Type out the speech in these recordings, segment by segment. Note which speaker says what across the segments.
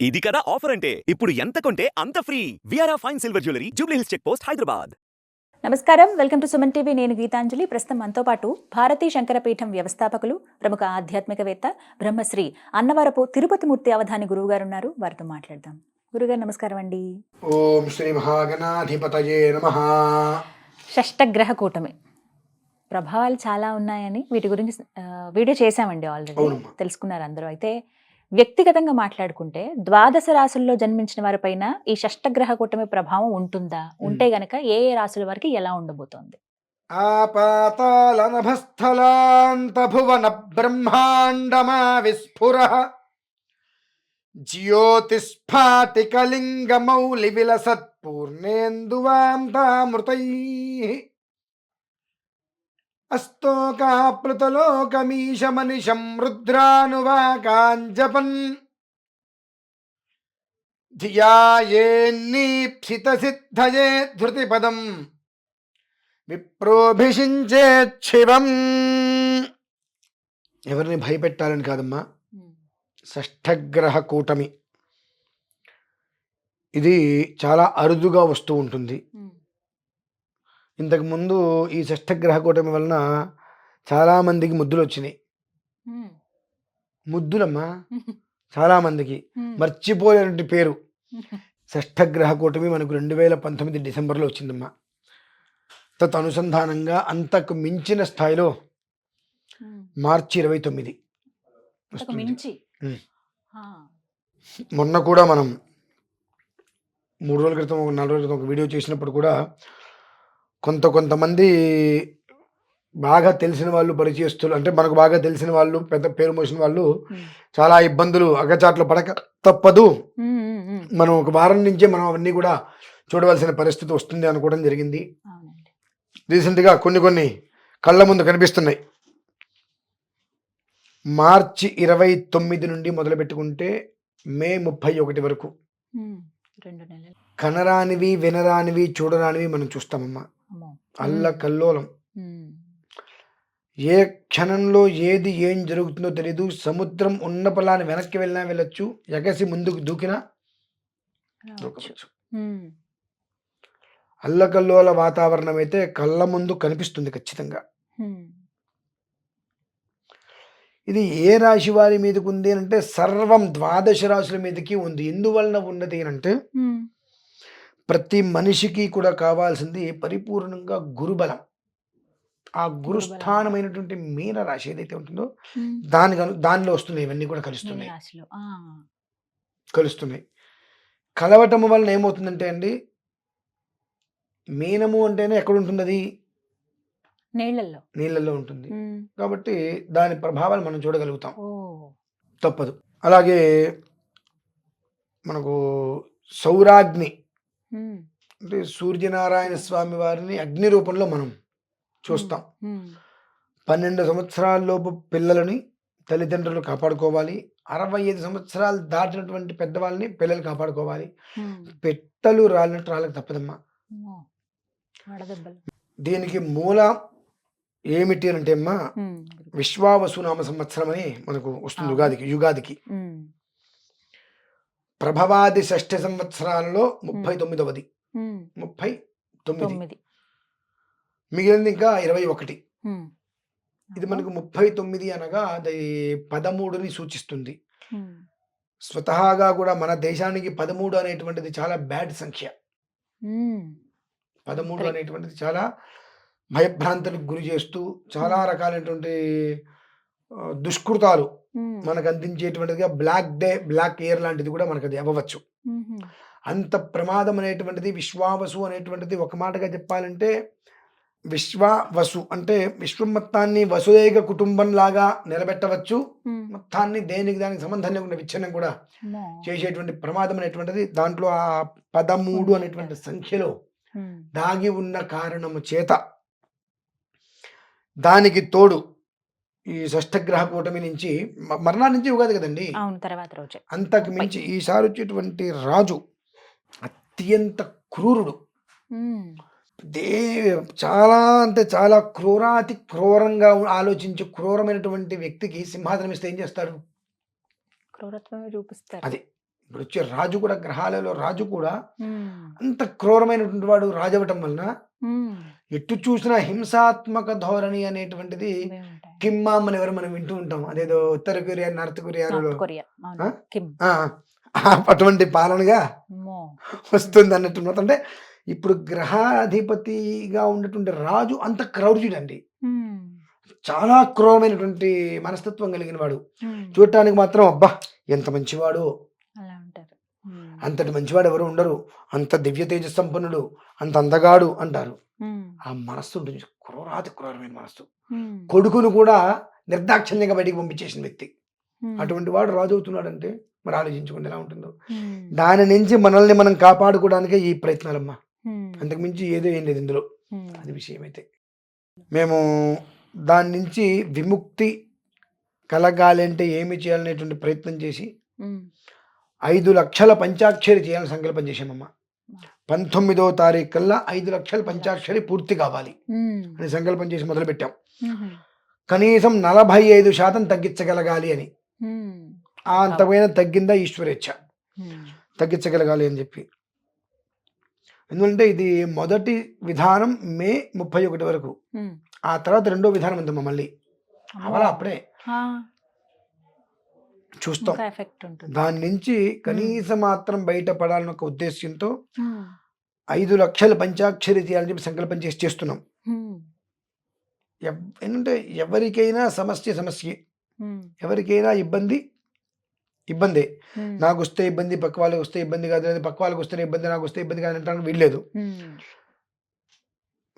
Speaker 1: ఇది కదా ఆఫర్ అంటే ఇప్పుడు ఎంత కొంటే అంత ఫ్రీ. విఆర్ఆ fine silver jewellery, Jubilee Hills check post, Hyderabad.
Speaker 2: నమస్కారం, వెల్కమ్ టు సుమన్ టీవీ. నేను గీతాంజలి. ప్రస్తుతం మనతో పాటు భారతీ శంకరపీఠం వ్యవస్థాపకులు, ప్రముఖ ఆధ్యాత్మికవేత్త, బ్రహ్మశ్రీ అన్నవరపు తిరుపతి మూర్తి అవధాని గురువు గారు ఉన్నారు. వారితో మాట్లాడదాం. గురుగారు నమస్కారం అండి.
Speaker 3: ఓం శ్రీ మహాగణాధిపతయే నమః.
Speaker 2: షష్టగ్రహ కూటమి ప్రభావాలు చాలా ఉన్నాయని వీటి గురించి వీడియో చేశామండి, ఆల్రెడీ తెలుసుకున్నారు అందరూ. అయితే వ్యక్తిగతంగా మాట్లాడుకుంటే ద్వాదశ రాశుల్లో జన్మించిన వారిపైన ఈ షష్టగ్రహ కూటమి ప్రభావం ఉంటుందా? ఉంటే గనక ఏ ఏ రాశుల వారికి ఎలా ఉండబోతోంది?
Speaker 3: ఆపాతాళనభస్థలాంత భువన బ్రహ్మాండమా విస్ఫురః జ్యోతిస్ఫాటికలింగమౌళి విలసత్పూర్ణేందువాంతామృతైః అస్తోకాప్లుతలోకమీశమనిశం రుద్రానువాకాంజపన్ ధియాయేన్నీప్సితసిద్ధయే ధృతిపదం విప్రోభిషించేచ్చివం. ఎవరిని భయపెట్టాలని కాదమ్మా, షష్ఠగ్రహ కూటమి ఇది చాలా అరుదుగా వస్తూ ఉంటుంది. ఇంతకుముందు ఈ షష్ఠగ్రహ కూటమి వలన చాలామందికి ముద్దులు వచ్చినాయి. ముద్దులమ్మా, చాలామందికి మర్చిపోలేనటువంటి పేరు షష్ఠగ్రహ కూటమి మనకు 2019 డిసెంబర్లో వచ్చిందమ్మా. తత్ అనుసంధానంగా అంతకు మించిన స్థాయిలో మార్చి 29 మొన్న కూడా మనం 3 రోజుల క్రితం 4 రోజుల క్రితం ఒక వీడియో చేసినప్పుడు కూడా కొంతమంది బాగా తెలిసిన వాళ్ళు, పరిచయస్తులు, అంటే మనకు బాగా తెలిసిన వాళ్ళు, పెద్ద పేరు మోసిన వాళ్ళు చాలా ఇబ్బందులు అగచాట్లు పడక తప్పదు. మనం ఒక వారం నుంచే మనం అవన్నీ కూడా చూడవలసిన పరిస్థితి వస్తుంది అనుకోవడం జరిగింది. రీసెంట్గా కొన్ని కళ్ళ ముందు కనిపిస్తున్నాయి. మార్చి 29 నుండి మొదలు పెట్టుకుంటే మే 31 వరకు కనరానివి, వినరానివి, చూడరానివి మనం చూస్తామమ్మా. అల్లకల్లోలం. ఏ క్షణంలో ఏది ఏం జరుగుతుందో తెలీదు. సముద్రం ఉన్న పొలాన్ని వెనక్కి వెళ్ళినా వెళ్ళొచ్చు, ఎగసి ముందుకు దూకినా దూకవచ్చు. అల్లకల్లోల వాతావరణం అయితే కళ్ళ ముందు కనిపిస్తుంది ఖచ్చితంగా. ఇది ఏ రాశి వారి మీదకి ఉంది అంటే సర్వం ద్వాదశ రాశుల మీదకి ఉంది. ఎందువలన ఉన్నది అంటే ప్రతి మనిషికి కూడా కావాల్సింది పరిపూర్ణంగా గురుబలం. ఆ గురుస్థానమైనటువంటి మీన రాశి ఏదైతే ఉంటుందో దానిలో వస్తున్నాయి. ఇవన్నీ కూడా కలుస్తున్నాయి. కలవటం వలన ఏమవుతుందంటే అండి, మీనము అంటేనే ఎక్కడ ఉంటుంది? అది నీళ్ళల్లో ఉంటుంది. కాబట్టి దాని ప్రభావాలు మనం చూడగలుగుతాం, తప్పదు. అలాగే మనకు సౌరాగ్ని అంటే సూర్యనారాయణ స్వామి వారిని అగ్ని రూపంలో మనం చూస్తాం. 12 సంవత్సరాలలోపు పిల్లలని తల్లిదండ్రులు కాపాడుకోవాలి. 65 సంవత్సరాలు దాటినటువంటి పెద్దవాళ్ళని పిల్లలు కాపాడుకోవాలి. పెట్టలు రాలినట్టు రాళ్ళకి తప్పదమ్మా. దీనికి మూల ఏమిటి అంటే అమ్మా, విశ్వావసునామ సంవత్సరం అని మనకు వస్తుంది యుగాదికి. ప్రభవాది షష్ఠ సంవత్సరాలలో 39వది. 39 మిగిలింది ఇంకా 21. ఇది మనకు 39 అనగా అది 13ని సూచిస్తుంది. స్వతహాగా కూడా మన దేశానికి 13 అనేటువంటిది చాలా బ్యాడ్ సంఖ్య. 13 అనేటువంటిది చాలా భయభ్రాంతులకు గురి చేస్తూ చాలా రకాలైనటువంటి దుష్కృతాలు మనకు అందించేటువంటిదిగా బ్లాక్ ఇయర్ లాంటిది కూడా మనకు అది అవ్వచ్చు. అంత ప్రమాదం అనేటువంటిది విశ్వావసు అనేటువంటిది. ఒక మాటగా చెప్పాలంటే విశ్వావసు అంటే విశ్వం మొత్తాన్ని వసుదైక కుటుంబం లాగా నిలబెట్టవచ్చు. మొత్తాన్ని దానికి సంబంధం లేకుండా విచ్ఛిన్నం కూడా చేసేటువంటి ప్రమాదం అనేటువంటిది దాంట్లో ఆ 13 అనేటువంటి సంఖ్యలో దాగి ఉన్న కారణము చేత, దానికి తోడు ఈ షష్ఠగ్రహ కూటమి నుంచి మరణా నుంచి ఉగాది కదండి, అంతకు మించి ఈసారి వచ్చేటువంటి రాజు అత్యంత క్రూరుడు. చాలా అంటే చాలా క్రూరాతి క్రూరంగా ఆలోచించి క్రూరమైనటువంటి వ్యక్తికి సింహాసనం ఇస్తే ఏం చేస్తారు?
Speaker 2: క్రూరత్వమే చూపిస్తారు.
Speaker 3: అది ఇప్పుడు వచ్చే రాజు కూడా, గ్రహాలలో రాజు కూడా
Speaker 2: ఉమ్,
Speaker 3: అంత క్రూరమైనటువంటి వాడు రాజు అవ్వటం వలన
Speaker 2: ఉమ్,
Speaker 3: ఎటు చూసినా హింసాత్మక ధోరణి అనేటువంటిది
Speaker 2: ఇవే ఉంటాయి.
Speaker 3: కిమ్మామ్ అని ఎవరు మనం వింటూ ఉంటాం. అదేదో ఉత్తర కొరియా, నార్త్ కొరియాలో
Speaker 2: నార్త్ కొరియా, అవును.
Speaker 3: ఆ?
Speaker 2: కిమ్.
Speaker 3: అటువంటి పాలనగా
Speaker 2: అమ్మో.
Speaker 3: వస్తుంది అన్నట్టు. అంటే ఇప్పుడు గ్రహాధిపతిగా ఉన్నటువంటి రాజు అంత క్రౌర్యుడండి,
Speaker 2: ఉమ్,
Speaker 3: చాలా క్రూరమైనటువంటి మనస్తత్వం కలిగిన వాడు.
Speaker 2: ఉమ్,
Speaker 3: చూడటానికి మాత్రం అబ్బా ఎంత మంచివాడు,
Speaker 2: అలా ఉంటారు. ఉమ్,
Speaker 3: అంతటి మంచివాడు ఎవరు ఉండరు, అంత దివ్య తేజ సంపన్నుడు, అంత అందగాడు అంటారు.
Speaker 2: ఉమ్,
Speaker 3: ఆ మనస్సు ఉంటుంది, క్రూరాతి క్రూరమైన మనస్సు.
Speaker 2: ఉమ్,
Speaker 3: కొడుకును కూడా నిర్దాక్షిణ్యంగా బయటికి పంపించేసిన వ్యక్తి.
Speaker 2: ఉమ్,
Speaker 3: అటువంటి వాడు రాజు అవుతున్నాడంటే మరి ఆలోచించుకోండి ఎలా ఉంటుందో.
Speaker 2: ఉమ్,
Speaker 3: దాని నుంచి మనల్ని మనం కాపాడుకోవడానికే ఈ ప్రయత్నాలమ్మా,
Speaker 2: ఉమ్,
Speaker 3: అంతకుమించి ఏదో ఏం లేదు ఇందులో.
Speaker 2: ఉమ్,
Speaker 3: అది విషయం అయితే మేము దాని నుంచి విముక్తి కలగాలి అంటే ఏమి చేయాలనేటువంటి ప్రయత్నం చేసి
Speaker 2: ఉమ్,
Speaker 3: 5 లక్షల పంచాక్షరి చేయాలని సంకల్పం చేశామమ్మా. 19వ తారీఖు కల్లా 5 లక్షల పంచాక్షరి పూర్తి కావాలి
Speaker 2: ఉమ్,
Speaker 3: అని సంకల్పం చేసి మొదలుపెట్టాం.
Speaker 2: ఉమ్,
Speaker 3: కనీసం 45% తగ్గించగలగాలి అని.
Speaker 2: ఉమ్,
Speaker 3: అంతమైన తగ్గిందా ఈశ్వరేచ్ఛ,
Speaker 2: ఉమ్,
Speaker 3: తగ్గించగలగాలి అని చెప్పి. ఎందుకంటే ఇది మొదటి విధానం మే 31 వరకు,
Speaker 2: ఉమ్.
Speaker 3: ఆ తర్వాత రెండో విధానం ఉందమ్మా మళ్ళీ. అవలా అప్పుడే
Speaker 2: ఆ,
Speaker 3: చూస్తాం.
Speaker 2: ఇంకా ఎఫెక్ట్ ఉంటుంది.
Speaker 3: దాని నుంచి కనీసం మాత్రం బయటపడాలన్న ఒక ఉద్దేశ్యంతో
Speaker 2: ఉమ్,
Speaker 3: 5 లక్షల పంచాక్షరి చేయాలని చెప్పి సంకల్పం చేసి చేస్తున్నాం.
Speaker 2: ఉమ్,
Speaker 3: ఏంటంటే ఎవరికైనా సమస్య సమస్యే,
Speaker 2: ఉమ్,
Speaker 3: ఎవరికైనా ఇబ్బంది ఇబ్బందే.
Speaker 2: ఉమ్,
Speaker 3: నాకు వస్తే ఇబ్బంది, పక్క వాళ్ళకి వస్తే ఇబ్బంది కాదు, లేదా పక్క వాళ్ళకి వస్తే ఇబ్బంది, నాకు వస్తే ఇబ్బంది కాదు అంటానికి వీల్లేదు.
Speaker 2: ఉమ్,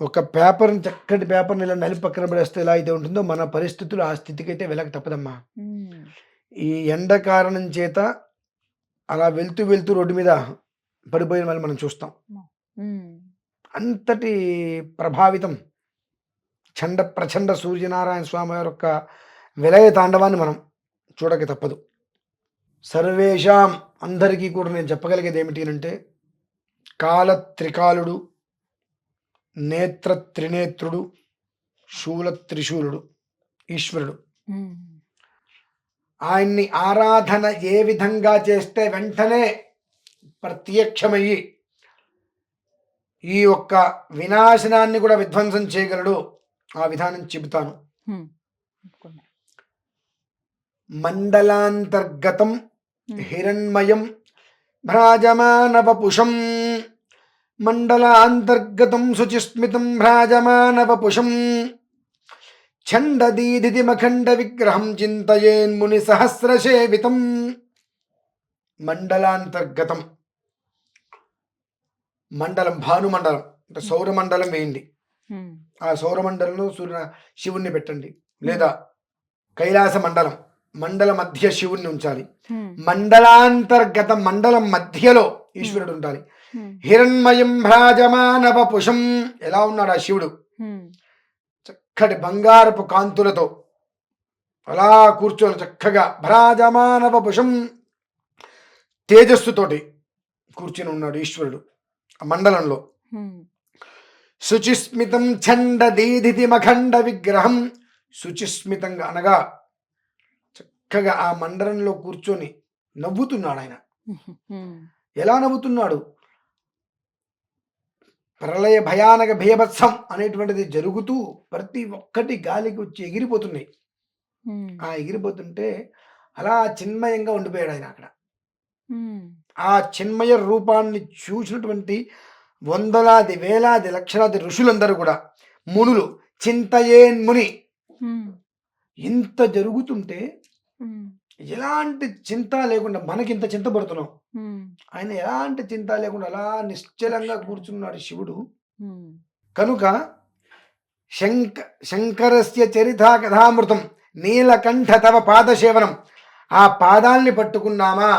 Speaker 3: ఒక పేపర్ని, చక్కటి పేపర్ని ఇలా నలిపి పక్కన పడేస్తే ఎలా అయితే ఉంటుందో మన పరిస్థితులు ఆ స్థితికి అయితే వెళ్ళక తప్పదమ్మా.
Speaker 2: ఉమ్,
Speaker 3: ఈ ఎండ కారణం చేత అలా వెళ్తూ వెళ్తూ రోడ్డు మీద పడిపోయిన వాళ్ళు మనం చూస్తాం.
Speaker 2: ఉమ్,
Speaker 3: అంతటి ప్రభావితం ప్రచండ సూర్యనారాయణ స్వామి వారి యొక్క విలయ తాండవాన్ని మనం చూడక తప్పదు. సర్వేషాం, అందరికీ కూడా నేను చెప్పగలిగేది ఏమిటి అంటే, కాల త్రికాలుడు, నేత్ర త్రినేత్రుడు, శూల త్రిశూలుడు ఈశ్వరుడు.
Speaker 2: ఉమ్,
Speaker 3: ఆయన్ని ఆరాధన ఏ విధంగా చేస్తే వెంటనే ప్రత్యక్షమయ్యి ఈ యొక్క వినాశనాన్ని కూడా విధ్వంసం చేయగలడు, ఆ విధానం చెబుతాను.
Speaker 2: ఉమ్, ఒప్పుకున్నా.
Speaker 3: మండలాంతర్గతం హిరణ్మయం భ్రాజమానవపుషం, మండలాంతర్గతం శుచిస్మితం భ్రాజమానవపుషం, ఛందదీదిమఖండ విగ్రహం చింతయేన్ముని సహస్రసేవితం. మండలాంతర్గతం, మండలం భానుమండలం అంటే సౌరమండలం వేయండి.
Speaker 2: ఉమ్,
Speaker 3: ఆ సౌరమండలంలో శివుణ్ణి పెట్టండి, లేదా కైలాస మండలం, మండల మధ్య శివుణ్ణి ఉంచాలి.
Speaker 2: ఉమ్,
Speaker 3: మండలాంతర్గతం, మండలం మధ్యలో ఈశ్వరుడు ఉండాలి.
Speaker 2: ఉమ్,
Speaker 3: హిరణ్మయం భ్రాజమానవపుషం, ఎలా ఉన్నాడు ఆ శివుడు?
Speaker 2: ఉమ్,
Speaker 3: చక్కటి బంగారపు కాంతులతో అలా కూర్చొని చక్కగా భ్రాజమానవపుషం, తేజస్సుతోటి కూర్చొని ఉన్నాడు ఈశ్వరుడు ఆ మండలంలో.
Speaker 2: ఉమ్,
Speaker 3: శుచిస్మితం ఛందదీదిమఖండ విగ్రహం, శుచిస్మితంగా అనగా చక్కగా ఆ మండలంలో కూర్చొని నవ్వుతున్నాడు ఆయన.
Speaker 2: ఉమ్,
Speaker 3: ఎలా నవ్వుతున్నాడు? ప్రళయ భయానక భయభత్సం అనేటువంటిది జరుగుతూ ప్రతి ఒక్కటి గాలికి వచ్చి ఎగిరిపోతున్నాయి.
Speaker 2: ఉమ్,
Speaker 3: ఆ ఎగిరిపోతుంటే అలా చిన్మయంగా ఉండిపోయాడు ఆయన అక్కడ.
Speaker 2: ఉమ్,
Speaker 3: ఆ చిన్మయ రూపాన్ని చూసినటువంటి వందలాది వేలాది లక్షలాది ఋషులందరూ కూడా, మునులు, చింతయేన్ముని,
Speaker 2: ఉమ్,
Speaker 3: ఇంత జరుగుతుంటే
Speaker 2: ఉమ్,
Speaker 3: ఎలాంటి చింత లేకుండా, మనకింత చింత పడుతున్నాం,
Speaker 2: ఉమ్,
Speaker 3: ఆయన ఎలాంటి చింత లేకుండా అలా నిశ్చలంగా కూర్చున్నాడు శివుడు.
Speaker 2: ఉమ్,
Speaker 3: కనుక శంకరస్య చరితా కథామృతం నీలకంఠ తవ పాదసేవనం, ఆ పాదాల్ని పట్టుకున్నామా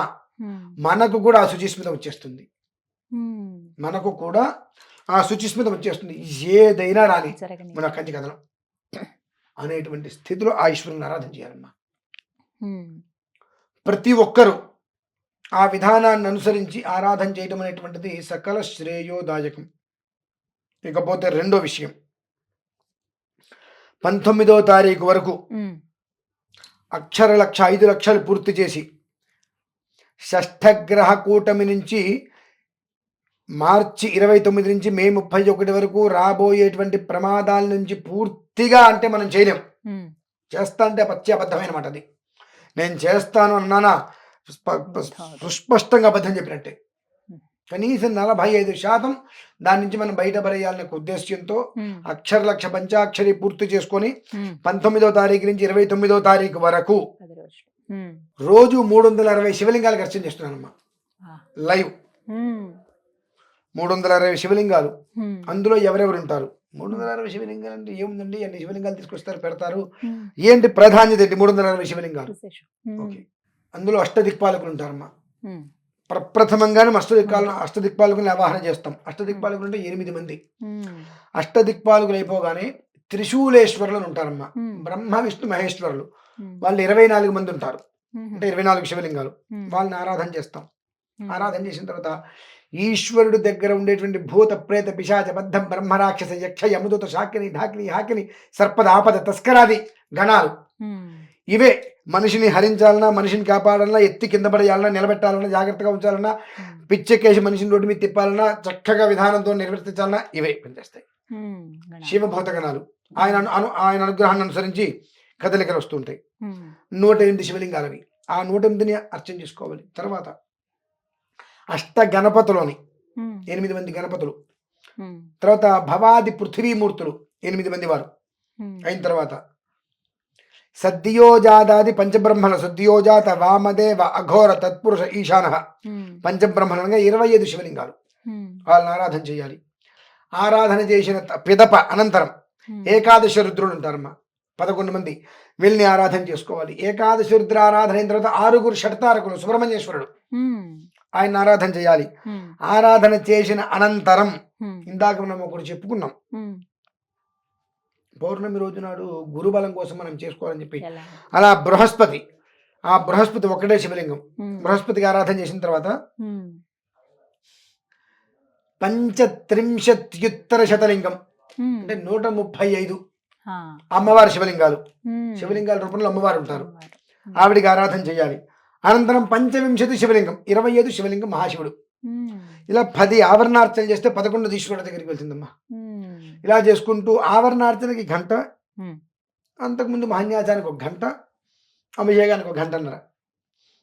Speaker 2: ఉమ్,
Speaker 3: మనకు కూడా ఆ శుచిస్మితం వచ్చేస్తుంది.
Speaker 2: ఉమ్,
Speaker 3: మనకు కూడా ఆ శుచిస్మితం వచ్చేస్తుంది. ఏదైనా రాని
Speaker 2: జరగని.
Speaker 3: మన కంచి కథనం అనేటువంటి స్థితిలో ఆ ఈశ్వరుని ఆరాధన చేయాలమ్మా.
Speaker 2: ఉమ్,
Speaker 3: ప్రతి ఒక్కరూ ఆ విధానాన్ని అనుసరించి ఆరాధన చేయడం అనేటువంటిది సకల శ్రేయోదాయకం. ఇకపోతే రెండో విషయం, 19వ తారీఖు వరకు
Speaker 2: ఉమ్,
Speaker 3: అక్షర లక్ష 5 లక్షలు పూర్తి చేసి షష్ఠగ్రహ కూటమి నుంచి మార్చి 29 నుంచి మే 31 వరకు రాబోయేటువంటి ప్రమాదాల నుంచి పూర్తిగా అంటే మనం చేయలేం. చేస్తా అంటే పత్యాబద్ధమైన మాట. అది నేను చేస్తాను అన్నానా సుస్పష్టంగా అబద్ధం చెప్పినట్టే. కనీసం 45% దాని నుంచి మనం బయటపడేయాలనే ఉద్దేశ్యంతో అక్షరలక్ష పంచాక్షరి పూర్తి చేసుకొని 19వ తారీఖు నుంచి 29వ తారీఖు వరకు రోజు 360 శివలింగాలకు అర్చన చేస్తున్నానమ్మా. లైవ్ 360 శివలింగాలు. అందులో ఎవరెవరు ఉంటారు? 360 శివలింగాలు అంటే ఏముందండి, అన్ని శివలింగాలు తీసుకొస్తారు, పెడతారు. ఏంటి ప్రాధాన్యత ఏంటి? 360 శివలింగాలు. ఓకే, అందులో అష్టదిక్పాలకులు ఉంటారమ్మా. ప్రప్రథమంగానే అష్టదిక్పాలకులను ఆవాహన చేస్తాం. అష్టదిక్పాలకులు అంటే 8 మంది. అష్టదిక్పాలకులు అయిపోగానే త్రిశూలేశ్వరులు ఉంటారమ్మా. బ్రహ్మ విష్ణు మహేశ్వరులు, వాళ్ళు 24 మంది ఉంటారు. అంటే 24 శివలింగాలు. వాళ్ళని ఆరాధన చేస్తాం. ఆరాధన చేసిన తర్వాత ఈశ్వరుడు దగ్గర ఉండేటువంటి భూత ప్రేత పిశాచ బద్ధం బ్రహ్మరాక్షస యక్ష యమదూత శాకిని ఢాకిని హాకిని సర్పద ఆపద తస్కరాది గణాలు, ఇవే మనిషిని హరించాలన్నా, మనిషిని కాపాడాలన్నా, ఎత్తి కింద పడేయాలన్నా, నిలబెట్టాలన్నా, జాగ్రత్తగా ఉంచాలన్నా, పిచ్చెక్కేసి మనిషిని రోడ్డు మీద తిప్పాలన్నా, చక్కగా విధానంతో నిర్వర్తించాలన్నా ఇవే పనిచేస్తాయి. శివభూత గణాలు ఆయన అనుగ్రహాన్ని అనుసరించి కదలికలు వస్తుంటాయి. 108 శివలింగాలవి. ఆ 108ని అర్చన చేసుకోవాలి. తర్వాత అష్ట గణపతులోని 8 మంది గణపతులు. తర్వాత భవాది పృథ్వీమూర్తులు 8 మంది వారు. అయిన తర్వాత సద్యోజాదాది పంచబ్రహ్మణ సద్యోజాత వామదేవ అఘోర తత్పురుష ఈశాన పంచబ్రహ్మణంగా 25 శివలింగాలు. వాళ్ళని ఆరాధన చేయాలి. ఆరాధన చేసిన పిదప అనంతరం ఏకాదశ రుద్రులు ఉంటారమ్మా. 11 మంది. వీళ్ళని ఆరాధన చేసుకోవాలి. ఏకాదశి రుద్ర ఆరాధన అయిన తర్వాత 6 షట్తారకులు సుబ్రహ్మణ్యేశ్వరుడు, ఆయన ఆరాధన చేయాలి. ఆరాధన చేసిన అనంతరం ఇందాక మనం ఒకటి చెప్పుకున్నాం, పౌర్ణమి రోజు నాడు గురుబలం కోసం మనం చేసుకోవాలని చెప్పి. అలా బృహస్పతి, ఆ బృహస్పతి ఒక్కటే శివలింగం. బృహస్పతికి ఆరాధన చేసిన తర్వాత 35 శతలింగం అంటే 135 అమ్మవారి శివలింగాలు. శివలింగాల రూపంలో అమ్మవారు ఉంటారు. ఆవిడికి ఆరాధన చేయాలి. అనంతరం 25 శివలింగం, 25 శివలింగం మహాశివుడు. ఇలా 10 ఆవరణార్చన చేస్తే 11 ఈశ్వరుడి దగ్గరికి వెళ్తుందమ్మా. ఇలా చేసుకుంటూ ఆవరణార్చనకి గంట, అంతకుముందు మహాన్యాసానికి 1 గంట, అభిషేకానికి 1 గంటన్నర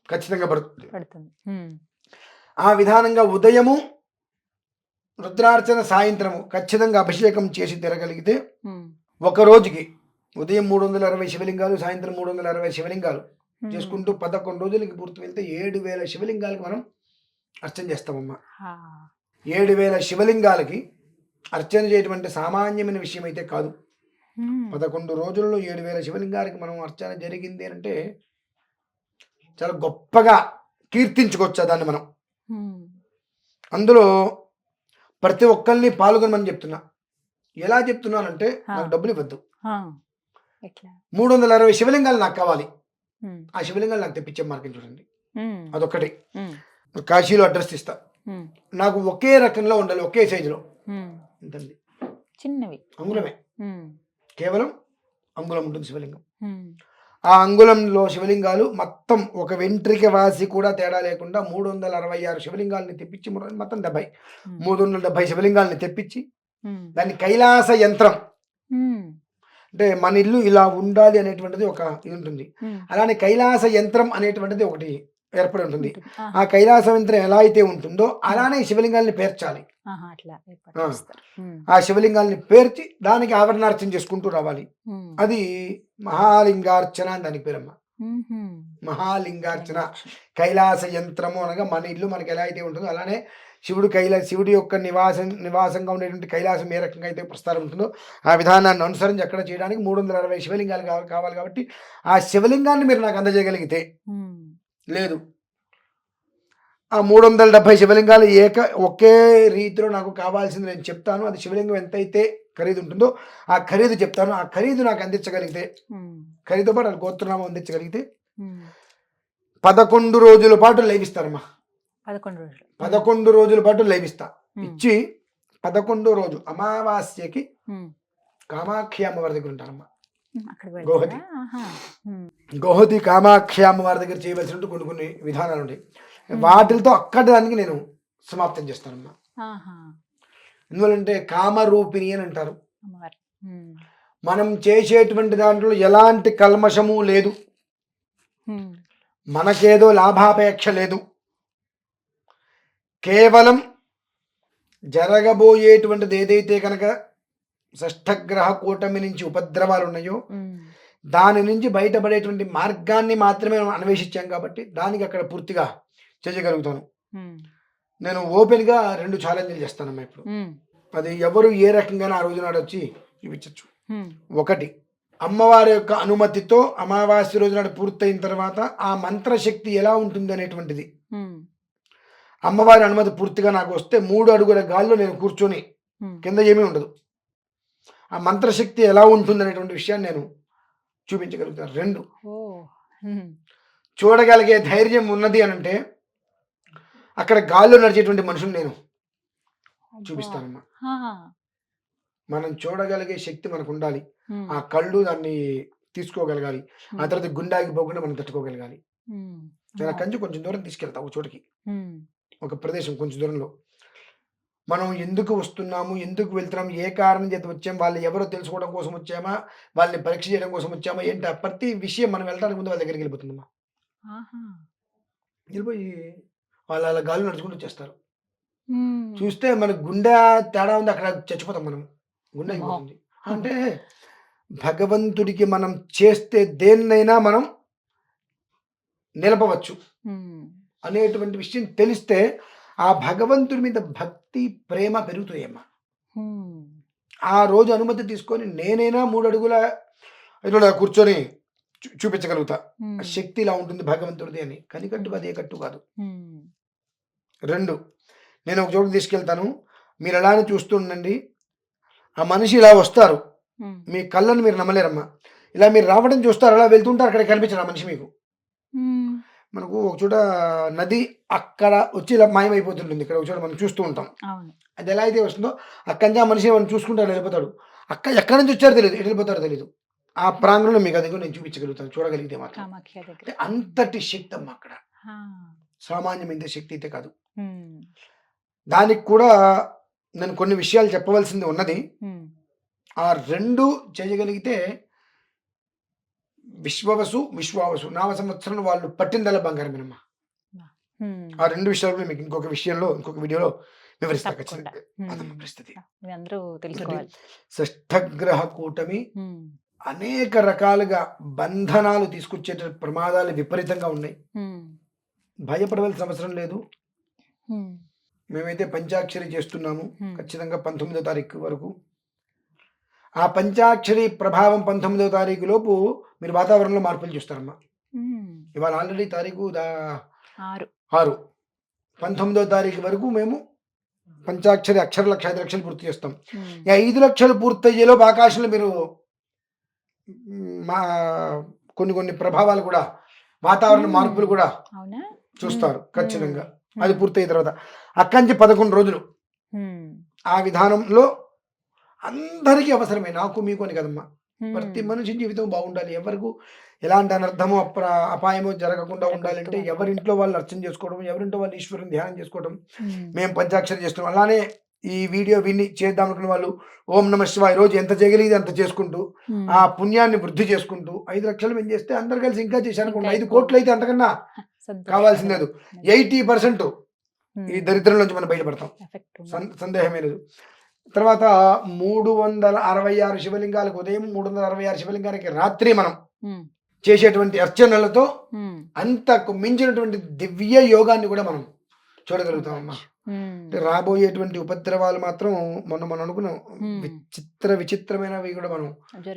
Speaker 3: ఖచ్చితంగా పడుతుంది. ఆ విధానంగా ఉదయము రుద్రార్చన, సాయంత్రము ఖచ్చితంగా అభిషేకం చేసి తిరగలిగితే ఒక రోజుకి ఉదయం 360 శివలింగాలు, సాయంత్రం 360 శివలింగాలు చేసుకుంటూ 11 రోజులకి పూర్తి వెళ్తే 7000 శివలింగాలకి మనం అర్చన చేస్తామమ్మా. 7000 శివలింగాలకి అర్చన చేయటువంటి సామాన్యమైన విషయం అయితే కాదు. 11 రోజుల్లో 7000 శివలింగాలకి మనం అర్చన జరిగింది అంటే చాలా గొప్పగా కీర్తించుకోవచ్చు దాన్ని మనం. అందులో ప్రతి ఒక్కరిని పాల్గొనమని చెప్తున్నా. ఎలా చెప్తున్నానంటే, నాకు డబ్బులు ఇవ్వద్దు, 360 శివలింగాలు నాకు కావాలి. ఆ శివలింగాలు నాకు తెప్పించే మార్గం చూడండి. అదొక్కటి. కాశీలో అడ్రస్ ఇస్తా. నాకు ఒకే రకంలో ఉండాలి, ఒకే సైజులో. ఎంతండి?
Speaker 2: చిన్నవి
Speaker 3: అంగుళమే, కేవలం అంగుళం ఉంటుంది శివలింగం. ఆ అంగుళంలో శివలింగాలు మొత్తం ఒక వెంట్రిక వాసి కూడా తేడా లేకుండా 366 శివలింగాలని తెప్పించి, మొత్తం 370 శివలింగాలని తెప్పించి దాన్ని కైలాస యంత్రం, అంటే మన ఇల్లు ఇలా ఉండాలి అనేటువంటిది ఒక ఇది ఉంటుంది. అలానే కైలాస యంత్రం అనేటువంటిది ఒకటి ఏర్పడి ఉంటుంది. ఆ కైలాస యంత్రం ఎలా అయితే ఉంటుందో అలానే శివలింగాల్ని పేర్చాలి. ఆ శివలింగాల్ని పేర్చి దానికి ఆవరణార్చన చేసుకుంటూ రావాలి. అది మహాలింగార్చన అని దానికి పేరమ్మా. మహాలింగార్చన, కైలాస యంత్రము అనగా మన ఇల్లు మనకి ఎలా అయితే ఉంటుందో అలానే శివుడి యొక్క నివాసంగా ఉండేటువంటి కైలాసం ఏ రకంగా అయితే ప్రస్తారం ఉంటుందో ఆ విధానాన్ని అనుసరించి అక్కడ చేయడానికి 360 శివలింగాలు కావాలి. కాబట్టి ఆ శివలింగాన్ని మీరు నాకు అందజేయగలిగితే, లేదు ఆ 370 శివలింగాలు ఒకే రీతిలో నాకు కావాల్సింది నేను చెప్తాను. అది శివలింగం ఎంతైతే ఖరీదు ఉంటుందో ఆ ఖరీదు చెప్తాను. ఆ ఖరీదు నాకు అందించగలిగితే, ఖరీదుతో పాటు గోత్రనామం అందించగలిగితే 11 రోజుల పాటు లైవిస్తారమ్మా. 11 రోజుల పాటు లైవిస్తా. ఇచ్చి 11 రోజు అమావాస్యకి కామాక్షి అమ్మవారి దగ్గర ఉంటారమ్మా. గోహతి కామాక్షి అమ్మవారి దగ్గర చేయవలసిన కొన్ని విధానాలు ఉంటాయి. వాటితో అక్కడి దానికి నేను సమాప్తం చేస్తానమ్మా.
Speaker 2: ఆహా.
Speaker 3: ఎందువల్లంటే కామరూపిణి అని అంటారు.
Speaker 2: అమ్మవారు.
Speaker 3: మనం చేసేటువంటి దాంట్లో ఎలాంటి కల్మషము లేదు, మనకేదో లాభాపేక్ష లేదు. కేవలం జరగబోయేటువంటిది ఏదైతే కనుక షష్ఠగ్రహ కూటమి నుంచి ఉపద్రవాలు ఉన్నాయో దాని నుంచి బయటపడేటువంటి మార్గాన్ని మాత్రమే మనం అన్వేషించాం కాబట్టి దానికి అక్కడ పూర్తిగా చేయగలుగుతాను. నేను ఓపెన్గా 2 ఛాలెంజ్లు చేస్తానమ్మా ఇప్పుడు. అది ఎవరు ఏ రకంగా ఆ రోజు నాడు వచ్చి చూపించచ్చు. ఒకటి, అమ్మవారి యొక్క అనుమతితో అమావాస్య రోజు నాడు పూర్తయిన తర్వాత ఆ మంత్రశక్తి ఎలా ఉంటుంది అనేటువంటిది, అమ్మవారి అనుమతి పూర్తిగా నాకు వస్తే 3 అడుగుల గాల్లో నేను కూర్చొని, కింద ఏమీ ఉండదు, ఆ మంత్రశక్తి ఎలా ఉంటుంది అనేటువంటి విషయాన్ని నేను చూపించగలుగుతాను. 2, చూడగలిగే ధైర్యం ఉన్నది అని అంటే అక్కడ గాల్లో నడిచేటువంటి మనుషులు నేను చూపిస్తానమ్మా. మనం చూడగలిగే శక్తి మనకు ఉండాలి, ఆ కళ్ళు దాన్ని తీసుకోగలగాలి, ఆ తర్వాత గుండాకి పోకుండా మనం తట్టుకోగలగాలి. నేను కంచి కొంచెం దూరం తీసుకెళ్తా, ఒక చోటికి, ఒక ప్రదేశం కొంచెం దూరంలో. మనం ఎందుకు వస్తున్నాము, ఎందుకు వెళ్తున్నాము, ఏ కారణం చేత వచ్చాము, వాళ్ళు ఎవరో తెలుసుకోవడం కోసం వచ్చామా, వాళ్ళని పరీక్ష చేయడం కోసం వచ్చామా, ఏంటి ఆ ప్రతి విషయం మనం వెళ్ళడానికి ముందు వాళ్ళ దగ్గరికి వెళ్ళిపోతుందమ్మా. వెళ్ళిపోయి వాళ్ళు అలా గాలి నడుచుకుంటూ వచ్చేస్తారు. చూస్తే మనకు గుండె తేడా ఉంది, అక్కడ చచ్చిపోతాం మనం, గుండె అయిపోతుంది. అంటే భగవంతుడికి మనం చేస్తే దేన్నైనా మనం నిలపవచ్చు అనేటువంటి విషయం తెలిస్తే ఆ భగవంతుడి మీద భక్తి ప్రేమ పెరుగుతాయమ్మా. ఆ రోజు అనుమతి తీసుకొని నేనైనా 3 అడుగుల ఇలా కూర్చొని చూపించగలుగుతా, శక్తి ఇలా ఉంటుంది భగవంతుడిది అని. కనికట్టు కాదు, ఏ కట్టు కాదు. 2, నేను ఒక చోటుకు తీసుకెళ్తాను, మీరు అలానే చూస్తూ ఉండండి. ఆ మనిషి ఇలా వస్తారు, మీ కళ్ళను మీరు నమ్మలేరమ్మా. ఇలా మీరు రావడం చూస్తారు, అలా వెళ్తుంటారు, అక్కడ కనిపించరు ఆ మనిషి మీకు. మనకు ఒక చోట నది అక్కడ వచ్చి ఇలా మాయమైపోతుంటుంది, ఇక్కడ ఒక చోట మనం చూస్తూ ఉంటాం. అది ఎలా అయితే వస్తుందో అక్కడి నుంచి ఆ మనిషి మనం చూసుకుంటాడు, వెళ్ళిపోతాడు. ఎక్కడి నుంచి వచ్చారో తెలియదు, ఎటు వెళ్ళిపోతారో తెలియదు. ఆ ప్రాంగణంలో మీకు అది నేను చూపించగలుగుతాను, చూడగలిగితే మాత్రం. అంటే అంతటి శక్తి అమ్మ అక్కడ, సామాన్యమైన శక్తి అయితే కాదు. దానికి కూడా నేను కొన్ని విషయాలు చెప్పవలసింది ఉన్నది. ఆ 2 చేయగలిగితే విశ్వావసు నామ సంవత్సరం వాళ్ళు పట్టిందల బంగారమేనమ్మా. ఆ 2 విషయాలు మీకు ఇంకొక వీడియోలో వివరిస్తా. పరిస్థితి షష్ఠగ్రహ కూటమి అనేక రకాలుగా బంధనాలు తీసుకొచ్చే ప్రమాదాలు విపరీతంగా ఉన్నాయి. భయపడవలసిన అవసరం లేదు. మేమైతే పంచాక్షరి చేస్తున్నాము ఖచ్చితంగా 19వ తారీఖు వరకు. ఆ పంచాక్షరి ప్రభావం 19వ తారీఖు లోపు మీరు వాతావరణంలో మార్పులు చూస్తారమ్మా. ఇవాళ ఆల్రెడీ తారీఖు 6, 19వ తారీఖు వరకు మేము పంచాక్షరి అక్షర లక్ష 5 లక్షలు పూర్తి చేస్తాం. ఈ 5 లక్షలు పూర్తయ్యేలోపు ఆకాశంలో మీరు మా కొన్ని ప్రభావాలు కూడా, వాతావరణ మార్పులు కూడా చూస్తారు ఖచ్చితంగా. అది పూర్తయిన తర్వాత అక్కడి నుంచి 11 రోజులు ఆ విధానంలో అందరికీ అవసరమే, నాకు మీకు అని కదమ్మా. ప్రతి మనిషి జీవితం బాగుండాలి, ఎవరికి ఎలాంటి అనర్థమో అపాయమో జరగకుండా ఉండాలంటే ఎవరింట్లో వాళ్ళు అర్చన చేసుకోవడం, ఎవరింట్లో వాళ్ళు ఈశ్వరుని ధ్యానం చేసుకోవడం. మేము పంచాక్షరి చేస్తున్నాం. అలానే ఈ వీడియో విని చేద్దాం అనుకున్న వాళ్ళు ఓం నమః శివాయ రోజు ఎంత చేయగలిగితే అంత చేసుకుంటూ ఆ పుణ్యాన్ని వృద్ధి చేసుకుంటూ 5 లక్షలు మేము చేస్తే అందరు కలిసి ఇంకా చేశానుకోండి, 5 కోట్లు అయితే అంతకన్నా కావాల్సింది లేదు. 80% ఈ దరిద్రం నుంచి మనం బయటపడతాం, సందేహమే లేదు. తర్వాత 366 శివలింగాలకు ఉదయం, 366 శివలింగానికి రాత్రి మనం చేసేటువంటి అర్చనలతో అంతకు మించినటువంటి దివ్య యోగాన్ని కూడా మనం చూడగలుగుతామమ్మా. రాబోయేటువంటి ఉపద్రవాలు మాత్రం మనం అనుకున్నాం, విచిత్రమైనవి కూడా మనం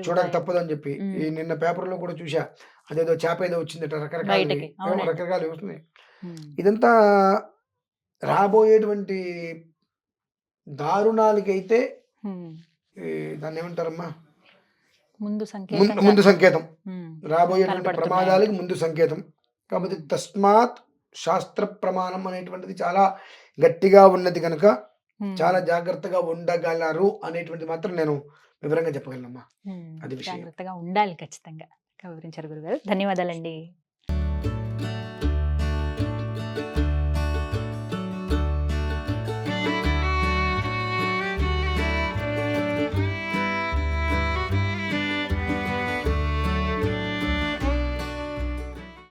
Speaker 3: చూడక తప్పదు అని చెప్పి. ఈ నిన్న పేపర్లో కూడా చూసా, అదేదో చేప ఏదో వచ్చిందట, రకరకాలు వస్తున్నాయి. ఇదంతా రాబోయేటువంటి దారుణాలకైతే దాన్ని ఏమంటారమ్మా, ముందు సంకేతం, రాబోయేటువంటి ప్రమాదాలకి ముందు సంకేతం. కాబట్టి తస్మాత్ శాస్త్ర ప్రమాణం అనేటువంటిది చాలా గట్టిగా ఉన్నది కనుక చాలా జాగ్రత్తగా ఉండగలరు అనేటువంటిది మాత్రం నేను వివరంగా చెప్పగలనమ్మా. అది విషయం.
Speaker 2: జాగ్రత్తగా ఉండాలి ఖచ్చితంగా. వివరించారు గురుగారు, ధన్యవాదాలండి.